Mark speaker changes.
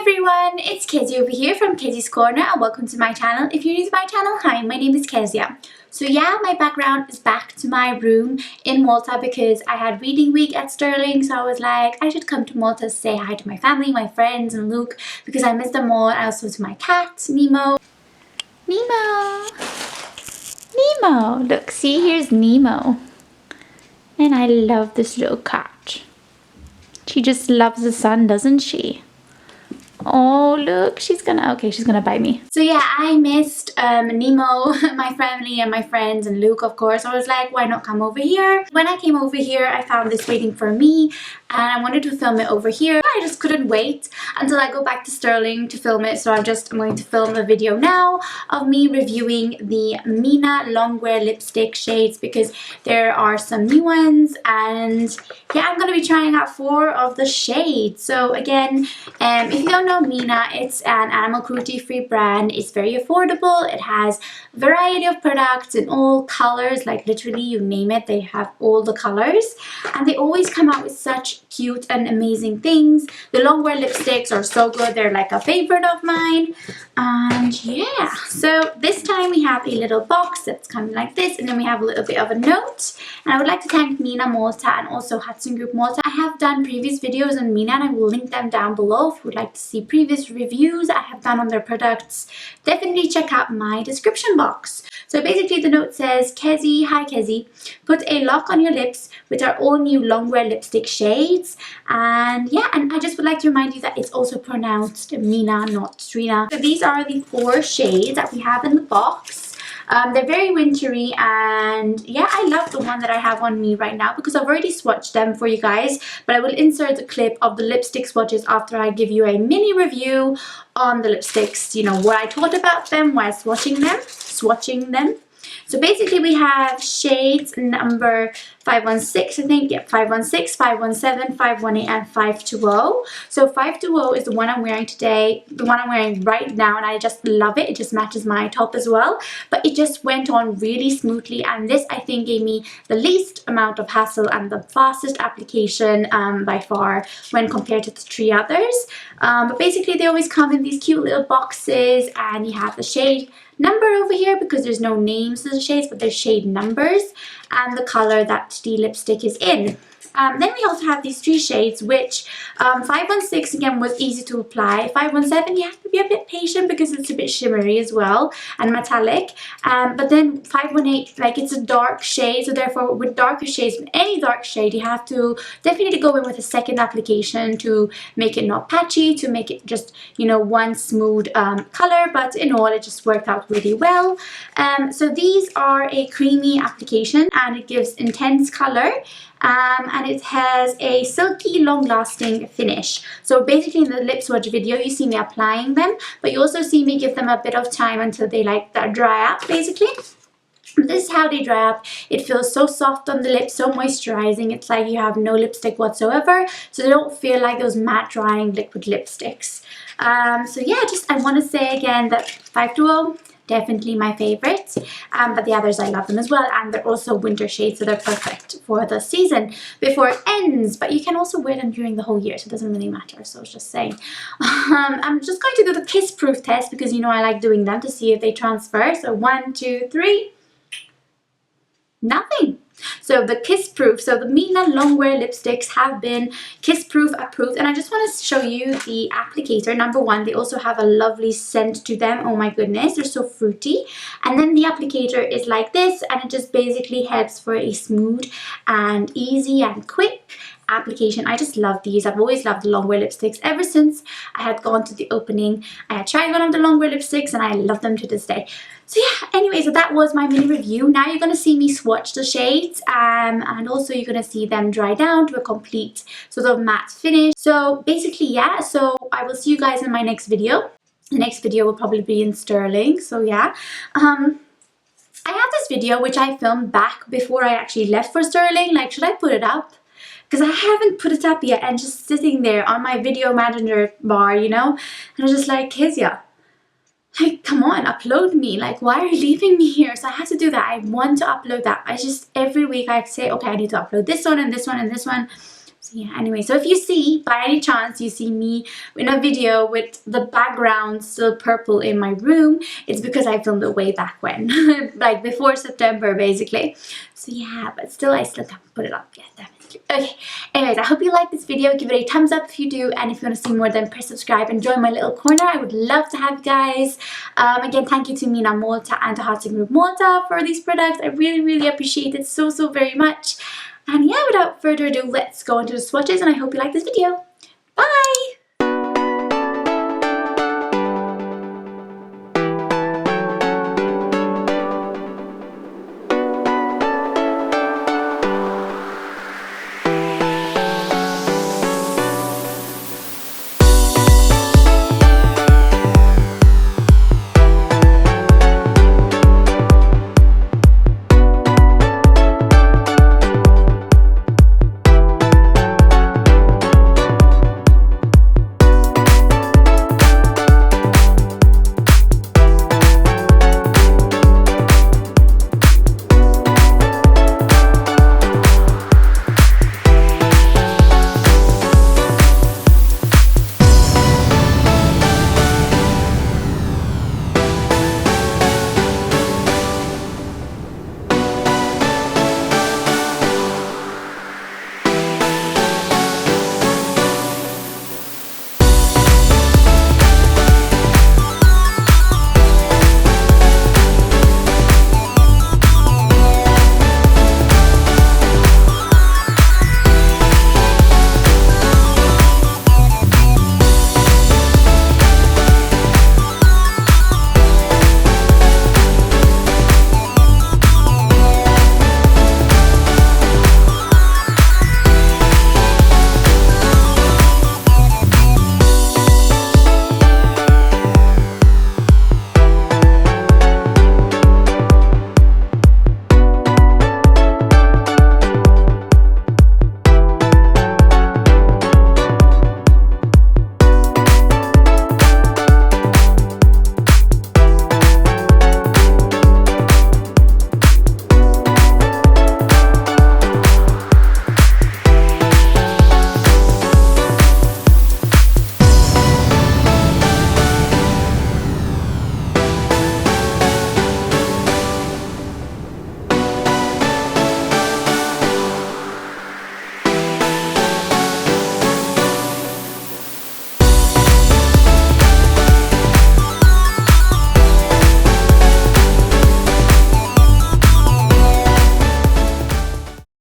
Speaker 1: everyone, it's Kezzie over here from KezziesCorner and welcome to my channel. If you're new to my channel, hi, my name is Kezzie. So yeah, my background is back to my room in Malta because I had reading week at Stirling, so I was like, I should come to Malta to say hi to my family, my friends and Luke because I miss them all, and also to my cat, Nemo. Nemo! Nemo! Look, see, here's Nemo. And I love this little cat. She just loves the sun, doesn't she? Oh, look, she's gonna bite me. So yeah, I missed Nemo, my family and my friends and Luke, of course. I was like, why not come over here? When I came over here, I found this waiting for me and I wanted to film it over here. I just couldn't wait until I go back to Stirling to film it. So I'm going to film a video now of me reviewing the Mina Longwear Lipstick shades because there are some new ones, and yeah, I'm going to be trying out 4 of the shades. So again, if you don't know Mina, it's an animal cruelty free brand. It's very affordable. It has a variety of products in all colors, like literally you name it, they have all the colors, and they always come out with such cute and amazing things. The Longwear lipsticks are so good. They're like a favorite of mine. And yeah, so this time we have a little box that's kind of like this, and then we have a little bit of a note. And I would like to thank Mina Malta and also Hudson Group Malta. I have done previous videos on Mina and I will link them down below if you would like to see previous reviews I have done on their products. Definitely check out my description box. So basically the note says, Kezzie, hi Kezzie, put a lock on your lips with our all new Longwear lipstick shades. And yeah, and I just would like to remind you that it's also pronounced Mina, not Trina. So these are the 4 shades that we have in the box. They're very wintry, and yeah, I love the one that I have on me right now because I've already swatched them for you guys, but I will insert the clip of the lipstick swatches after I give you a mini review on the lipsticks, you know, what I thought about them while swatching them. So basically we have shades number 516, I think, yeah, 516, 517, 518 and 520. So 520 is the one I'm wearing today, the one I'm wearing right now, and I just love it. It just matches my top as well, but it just went on really smoothly, and this I think gave me the least amount of hassle and the fastest application by far when compared to the 3 others. But basically they always come in these cute little boxes, and you have the shade number over here because there's no names to the shades, but there's shade numbers and the color that the lipstick is in. Then we also have these 3 shades, which 516 again was easy to apply. 517 you have to be a bit patient because it's a bit shimmery as well and metallic. But then 518, like, it's a dark shade, so therefore with darker shades, with any dark shade, you have to definitely go in with a second application to make it not patchy, to make it just, you know, one smooth color. But in all, it just worked out really well. So these are a creamy application and it gives intense color. And it has a silky, long-lasting finish. So basically in the lip swatch video, you see me applying them, but you also see me give them a bit of time until they like that dry up, basically. This is how they dry up. It feels so soft on the lips, so moisturizing. It's like you have no lipstick whatsoever, so they don't feel like those matte drying liquid lipsticks. So yeah, I want to say again that 520, definitely my favorite, but the others I love them as well, and they're also winter shades, so they're perfect for the season before it ends, but you can also wear them during the whole year, so it doesn't really matter. So I was just saying, I'm just going to do the kiss proof test because, you know, I like doing them to see if they transfer. So 1, 2, 3, nothing. So the kiss proof, so the Mina Longwear lipsticks have been kiss proof approved, and I just want to show you the applicator. Number 1, they also have a lovely scent to them. Oh my goodness, they're so fruity. And then the applicator is like this, and it just basically helps for a smooth and easy and quick application. I just love these. I've always loved the Longwear lipsticks ever since I had gone to the opening. I had tried one of the Longwear lipsticks and I love them to this day. So yeah, anyway, so that was my mini review. Now you're going to see me swatch the shades, and also you're going to see them dry down to a complete sort of matte finish. So basically, yeah, so I will see you guys in my next video. The next video will probably be in Stirling, so yeah. I have this video which I filmed back before I actually left for Stirling. Like, should I put it up? Because I haven't put it up yet, and just sitting there on my video manager bar, you know, and I was just like, Kezzie, like, come on, upload me. Like, why are you leaving me here? So I had to do that. I want to upload that. I just, every week I say, okay, I need to upload this one and this one and this one. So yeah, anyway, so if you see, by any chance, you see me in a video with the background still purple in my room, it's because I filmed it way back when, like before September, basically. So yeah, but still, I still can't put it up yet, definitely. Okay, anyways, I hope you like this video. Give it a thumbs up if you do, and if you want to see more, then press subscribe and join my little corner. I would love to have you guys. Again, thank you to Mina Malta and the Hudson Group Malta for these products. I really appreciate it so very much. And yeah, without further ado, let's go into the swatches, and I hope you like this video. Bye!